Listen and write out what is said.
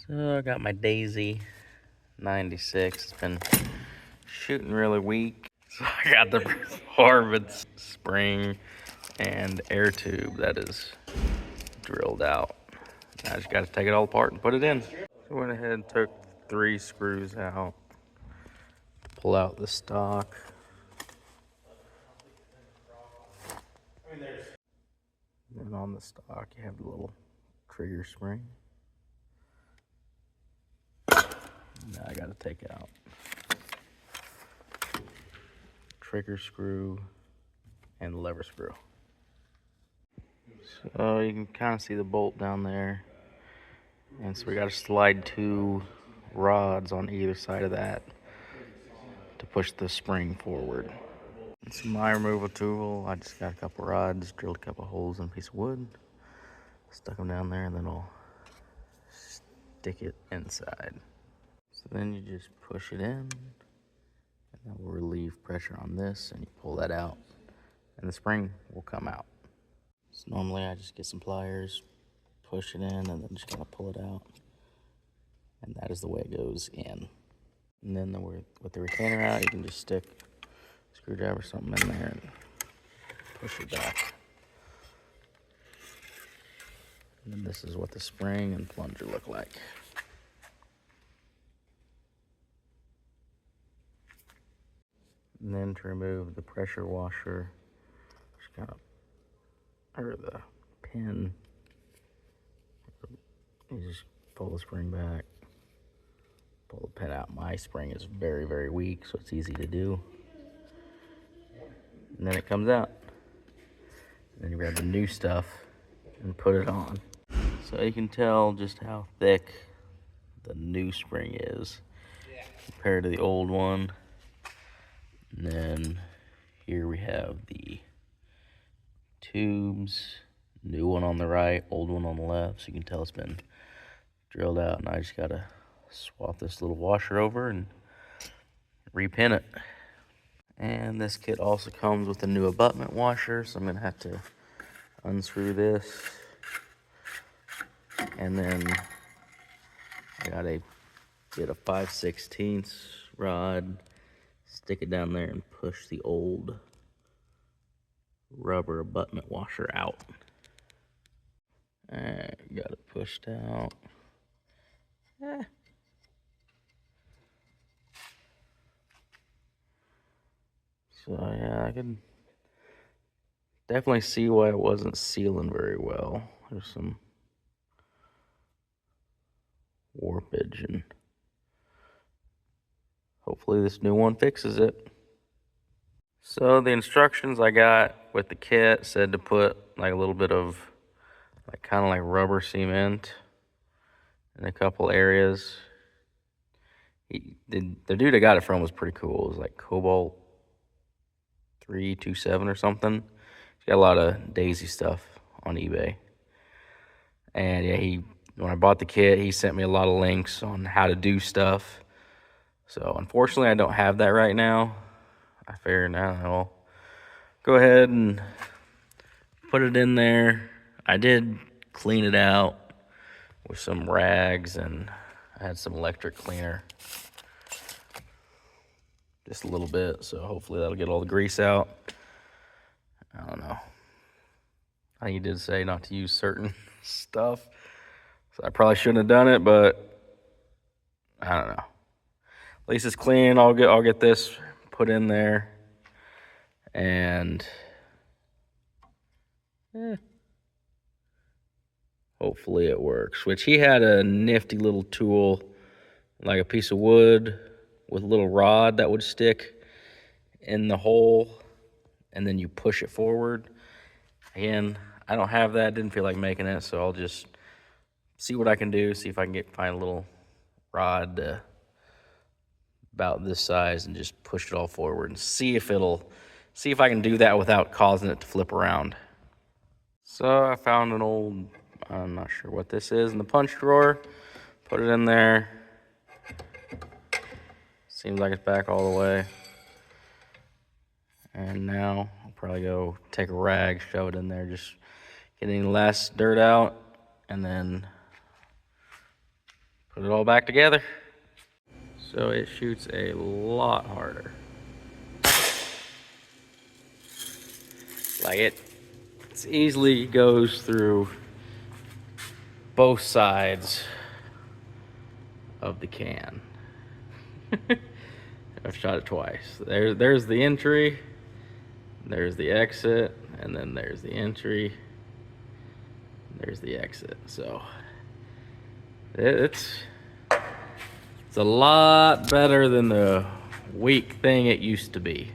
So I got my Daisy 96. It's been shooting really weak. So I got the Performance spring and air tube that is drilled out. Now I just got to take it all apart and put it in. So I went ahead and took 3 screws out. Pull out the stock. And on the stock you have the little trigger spring. Now I got to take out trigger screw and lever screw. So you can kind of see the bolt down there. And so we got to slide 2 rods on either side of that to push the spring forward. It's my removal tool. I just got a couple rods, drilled a couple holes in a piece of wood, stuck them down there, and then I'll stick it inside. So then you just push it in, and that will relieve pressure on this, and you pull that out, and the spring will come out. So normally I just get some pliers, push it in, and then just kind of pull it out, and that is the way it goes in. And then with the retainer out, you can just stick a screwdriver or something in there and push it back. And then this is what the spring and plunger look like. And then to remove the pressure washer, just kind of, or the pin, you just pull the spring back, pull the pin out. My spring is very, very weak, so it's easy to do. And then it comes out. And then you grab the new stuff and put it on. So you can tell just how thick the new spring is compared to the old one. And then here we have the tubes, new one on the right, old one on the left. So you can tell it's been drilled out, and I just gotta swap this little washer over and repin it. And this kit also comes with a new abutment washer, so I'm gonna have to unscrew this. And then I got a bit of 5/16 rod, stick it down there and push the old rubber abutment washer out. Alright, got it pushed out. So yeah, I can definitely see why it wasn't sealing very well. There's some warpage, and hopefully this new one fixes it. So the instructions I got with the kit said to put like a little bit of like kind of like rubber cement in a couple areas. The dude I got it from was pretty cool. It was like Cobalt 327 or something. He's got a lot of Daisy stuff on eBay. And yeah, when I bought the kit, he sent me a lot of links on how to do stuff. So unfortunately, I don't have that right now. I figured, now I'll go ahead and put it in there. I did clean it out with some rags, and I had some electric cleaner. Just a little bit, so hopefully that'll get all the grease out. I don't know. I think he did say not to use certain stuff, so I probably shouldn't have done it, but I don't know. At least it's clean. I'll get this put in there, and hopefully it works. Which he had a nifty little tool, like a piece of wood with a little rod that would stick in the hole, and then you push it forward. Again, I don't have that. Didn't feel like making it, so I'll just see what I can do. See if I can find a little rod about this size and just push it all forward and see if I can do that without causing it to flip around. So I found an old, I'm not sure what this is, in the punch drawer. Put it in there. Seems like it's back all the way. And now I'll probably go take a rag, shove it in there, just get any last dirt out, and then Put it all back together. So it shoots a lot harder. Like it easily goes through both sides of the can. I've shot it twice. There's the entry, there's the exit, and then there's the entry, there's the exit. So it's a lot better than the weak thing it used to be.